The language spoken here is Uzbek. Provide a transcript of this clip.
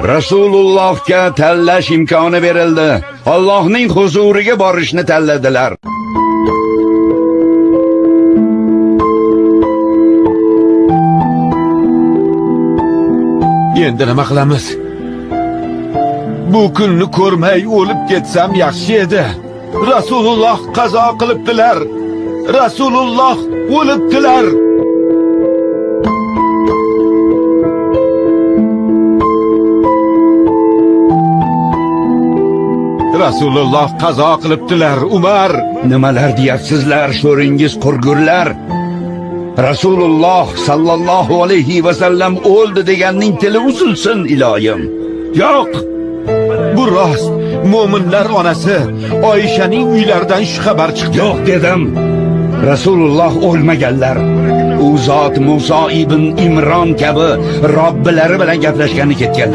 Rasulullohga tanlash imkoni berildi. Allohning huzuriga borishni tanladilar. Endi nima qilamiz? Bu kunni ko'rmay o'lib ketsam yaxshi edi. Rasululloh qazo qilibdilar. Rasululloh o'libdilar. Rasululloh qazo qilibdilar, Umar. Nimalar deyapsizlar, sho'ringiz qurgurlar? Rasululloh sallallohu alayhi va sallam o'ldi deganning tili uzilsin iloyim. Yo'q. Bu rost. Mo'minlar onasi Oyshaning uylaridan shu xabar chiqdi. Yo'q dedim. Rasululloh o'lmaganlar. U zot Muso ibn Imron kabi Robbilari bilan gaplashgani ketganlar.